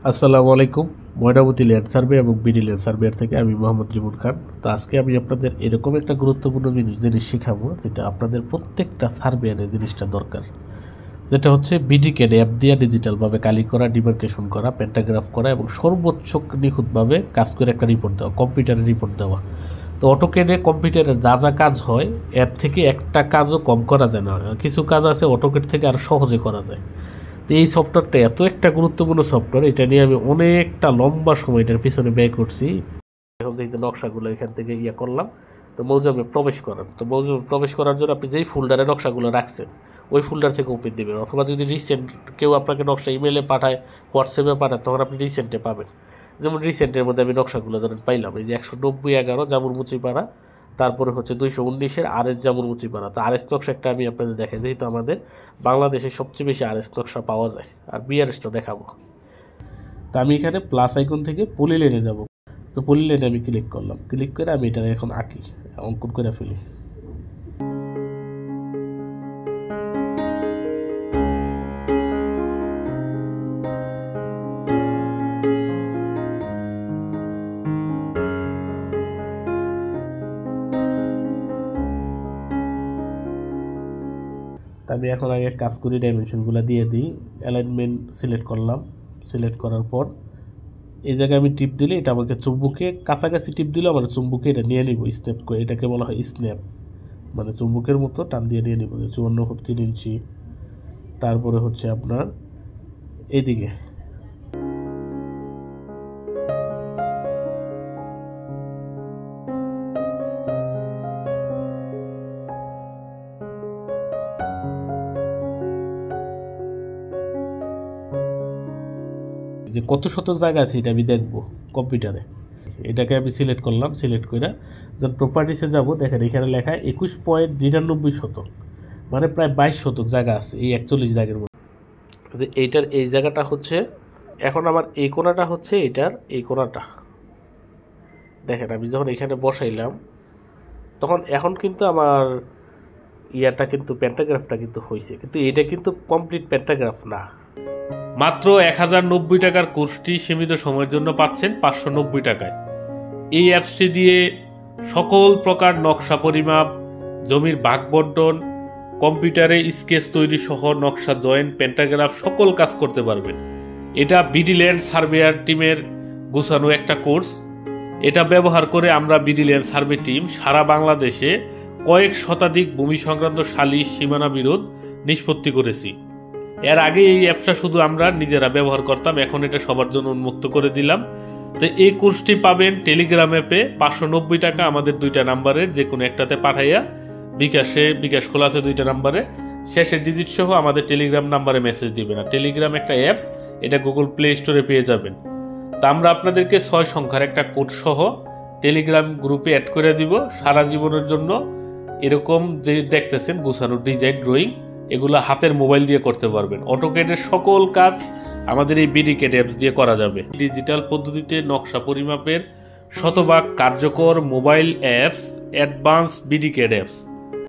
আসসালামু আলাইকুম। Mainamati land survey এবং বিডি ল্যান্ড সার্ভেয়ার থেকে আমি মোহাম্মদ রিমুন খান। তো আজকে আমি আপনাদের এরকম একটা গুরুত্বপূর্ণ জিনিস শেখাবো যেটা আপনাদের প্রত্যেকটা সার্ভেয়ারের জিনিসটা দরকার, যেটা হচ্ছে বিডি ক্যাড অ্যাপ দিয়ে ডিজিটালভাবে কালি করা, ডিমার্কেশন করা, প্যান্টাগ্রাফ করা এবং সর্বোচ্চ নিখুঁতভাবে কাজ করে একটা রিপোর্ট দেওয়া, কম্পিউটারে রিপোর্ট দেওয়া। তো অটোক্যাডে কম্পিউটারে যা যা কাজ হয় এর থেকে একটা কাজও কম করা যায় না। কিছু কাজ আছে অটোক্যাড থেকে আর সহজে করা যায়। তো এই সফটওয়্যারটা এত একটা গুরুত্বপূর্ণ সফটওয়্যার, এটা নিয়ে আমি অনেকটা লম্বা সময় এটার পিছনে ব্যয় করছি। এখন দেখতে নকশাগুলো এখান থেকে করলাম। তো মৌজমে প্রবেশ করার, তো মৌজমে প্রবেশ করার জন্য আপনি যেই ফোল্ডারে নকশাগুলো রাখছেন ওই ফোল্ডার থেকে ওপেন দেবেন, অথবা যদি রিসেন্ট কেউ আপনাকে নকশা ইমেলে পাঠায়, হোয়াটসঅ্যাপে পাঠায়, তখন আপনি রিসেন্টে পাবেন। যেমন রিসেন্টের মধ্যে আমি নকশাগুলো ধরেন পাইলাম, এই যে 190/11 জামুরমুচিপাড়া, তারপরে হচ্ছে 219-এর RS জামুরমুচিপাড়া। তো RS নকশা একটা আমি আপনাদের দেখাই, যেহেতু আমাদের বাংলাদেশে সবচেয়ে বেশি RS নকশা পাওয়া যায়, আর BRSটা দেখাবো। তো আমি এখানে প্লাস আইকন থেকে পলি লেনে যাব। তো পলি লেনে আমি ক্লিক করলাম, ক্লিক করে আমি এটা এখন আঁকি, অঙ্কন করে ফেলি। আমি এখন আগে কাজ করি, ডাইমেনশনগুলো দিয়ে দিই, অ্যালাইনমেন্ট সিলেক্ট করলাম। সিলেক্ট করার পর এই জায়গায় আমি টিপ দিলে এটা আমাকে চুম্বুকে কাছাকাছি টিপ দিলে আমার চুম্বুকে এটা নিয়ে নিব, স্ন্যাপ করে। এটাকে বলা হয় স্ন্যাপ, মানে চুম্বুকের মতো টান দিয়ে নিয়ে নিব। 54 ইঞ্চি। তারপরে হচ্ছে আপনার এইদিকে যে কত শতক জায়গা আছে এটা আমি দেখবো কম্পিউটারে। এটাকে আমি সিলেক্ট করলাম, সিলেক্ট করে যখন প্রপার্টিসে যাব, দেখেন এখানে লেখা 21.99 শতক, মানে প্রায় 22 শতক জায়গা আছে এই 41 দাগের মধ্যে। যে এইটার এই জায়গাটা হচ্ছে, এখন আমার এই কোণাটা হচ্ছে এটার এই কোণাটা। দেখেন আমি যখন এখানে বসাইলাম তখন এখন কিন্তু আমার কিন্তু প্যান্টাগ্রাফটা কিন্তু হয়েছে, কিন্তু এটা কিন্তু কমপ্লিট প্যান্টাগ্রাফ না। মাত্র 1090 টাকার কোর্সটি সীমিত সময়ের জন্য পাচ্ছেন 590 টাকায়। এই অ্যাপসটি দিয়ে সকল প্রকার নকশা পরিমাপ, জমির ভাগ বন্টন, কম্পিউটারে স্কেচ তৈরি সহ নকশা জয়েন, প্যান্টাগ্রাফ সকল কাজ করতে পারবেন। এটা বিডি ল্যান্ড সার্ভেয়ার টিমের গুছানো একটা কোর্স। এটা ব্যবহার করে আমরা বিডি ল্যান্ড সার্ভে টিম সারা বাংলাদেশে কয়েক শতাধিক ভূমি সংক্রান্ত সালিশ, সীমানা বিরোধ নিষ্পত্তি করেছি। এর আগে এই অ্যাপসটা শুধু আমরা নিজেরা ব্যবহার করতাম, এখন এটা সবার জন্য উন্মুক্ত করে দিলাম। তো এই কোর্সটি পাবেন টেলিগ্রাম অ্যাপে 590 টাকা, আমাদের 2টা নাম্বারের যে কোনো একটাতে পাঠাইয়া, বিকাশ খোলা আছে 2টা নাম্বারে, শেষের ডিজিট সহ আমাদের টেলিগ্রাম নাম্বারে মেসেজ দিবেন। আর টেলিগ্রাম একটা অ্যাপ, এটা গুগল প্লে স্টোরে পেয়ে যাবেন। তা আমরা আপনাদেরকে 6 সংখ্যার একটা কোড সহ টেলিগ্রাম গ্রুপে অ্যাড করে দিব। সারা জীবনের জন্য এরকম যে দেখতেছেন গুছানো ডিজাইন, ড্রয়িং, এগুলো হাতের মোবাইল দিয়ে করতে পারবেন। অটোক্যাডের সকল কাজ আমাদের এই বিডি ক্যাড অ্যাপস দিয়ে করা যাবে। ডিজিটাল পদ্ধতিতে নকশা পরিমাপের শতভাগ কার্যকর mobile apps, advance BD CAD apps.